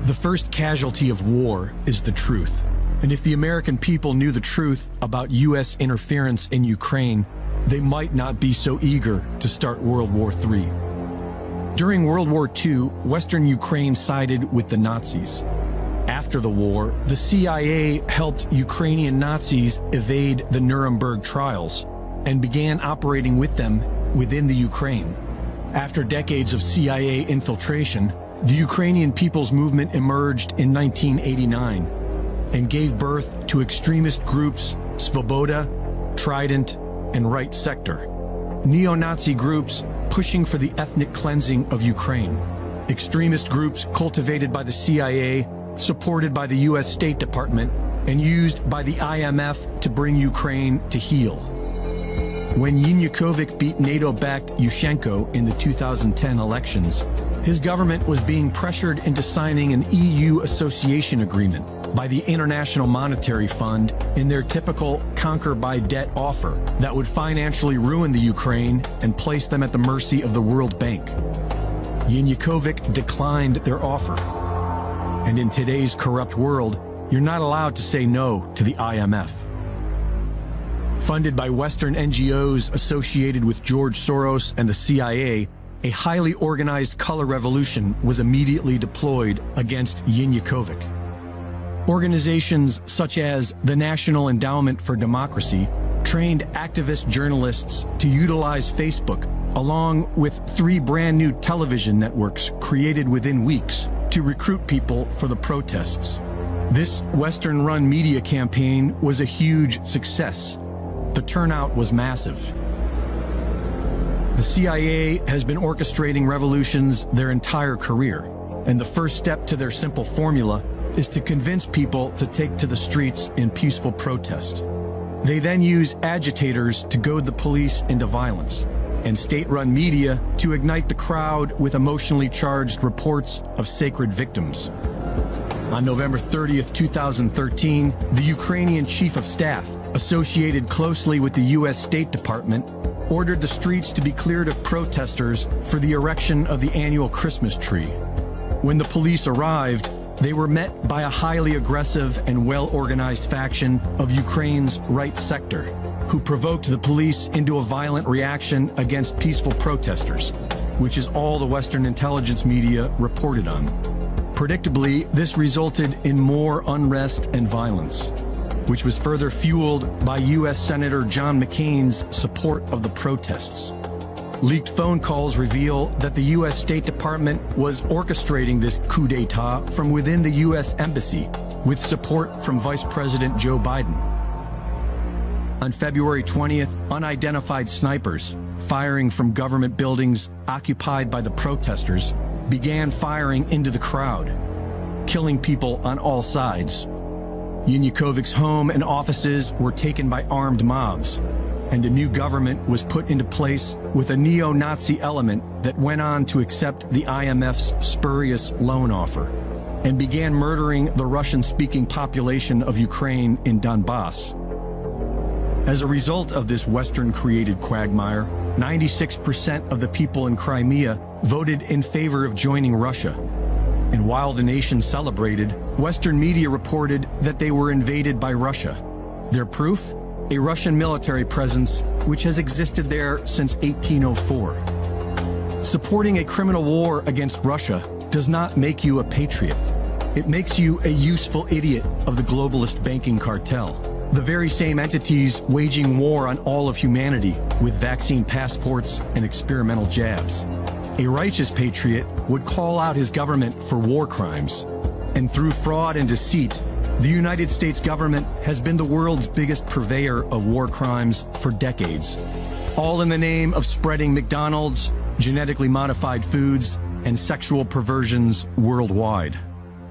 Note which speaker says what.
Speaker 1: The first casualty of war is the truth. And if the American people knew the truth about U.S. interference in Ukraine, they might not be so eager to start World War III. During World War II, Western Ukraine sided with the Nazis. After the war, the CIA helped Ukrainian Nazis evade the Nuremberg trials and began operating with them within the Ukraine. After decades of CIA infiltration, the Ukrainian People's Movement emerged in 1989 and gave birth to extremist groups Svoboda, Trident, and Right Sector, neo-Nazi groups pushing for the ethnic cleansing of Ukraine, extremist groups cultivated by the CIA, supported by the U.S. State Department, and used by the IMF to bring Ukraine to heel. When Yanukovych beat NATO-backed Yushchenko in the 2010 elections, his government was being pressured into signing an EU association agreement by the International Monetary Fund in their typical conquer-by-debt offer that would financially ruin the Ukraine and place them at the mercy of the World Bank. Yanukovych declined their offer. And in today's corrupt world, you're not allowed to say no to the IMF. Funded by Western NGOs associated with George Soros and the CIA, a highly organized color revolution was immediately deployed against Yanukovych. Organizations such as the National Endowment for Democracy trained activist journalists to utilize Facebook, along with 3 brand new television networks created within weeks to recruit people for the protests. This Western-run media campaign was a huge success. The turnout was massive. The CIA has been orchestrating revolutions their entire career, and the first step to their simple formula is to convince people to take to the streets in peaceful protest. They then use agitators to goad the police into violence, and state-run media to ignite the crowd with emotionally charged reports of sacred victims. On November 30th, 2013, the Ukrainian Chief of Staff, associated closely with the U.S. State Department, ordered the streets to be cleared of protesters for the erection of the annual Christmas tree. When the police arrived, they were met by a highly aggressive and well-organized faction of Ukraine's Right Sector, who provoked the police into a violent reaction against peaceful protesters, which is all the Western intelligence media reported on. Predictably, this resulted in more unrest and violence, which was further fueled by U.S. Senator John McCain's support of the protests. Leaked phone calls reveal that the U.S. State Department was orchestrating this coup d'etat from within the U.S. Embassy, with support from Vice President Joe Biden. On February 20th, unidentified snipers, firing from government buildings occupied by the protesters, began firing into the crowd, killing people on all sides. Yanukovych's home and offices were taken by armed mobs, and a new government was put into place with a neo-Nazi element that went on to accept the IMF's spurious loan offer and began murdering the Russian-speaking population of Ukraine in Donbass. As a result of this Western-created quagmire, 96% of the people in Crimea voted in favor of joining Russia. And while the nation celebrated, Western media reported that they were invaded by Russia. Their proof? A Russian military presence which has existed there since 1804. Supporting a criminal war against Russia does not make you a patriot. It makes you a useful idiot of the globalist banking cartel, the very same entities waging war on all of humanity with vaccine passports and experimental jabs. A righteous patriot would call out his government for war crimes. And through fraud and deceit, the United States government has been the world's biggest purveyor of war crimes for decades, all in the name of spreading McDonald's, genetically modified foods, and sexual perversions worldwide.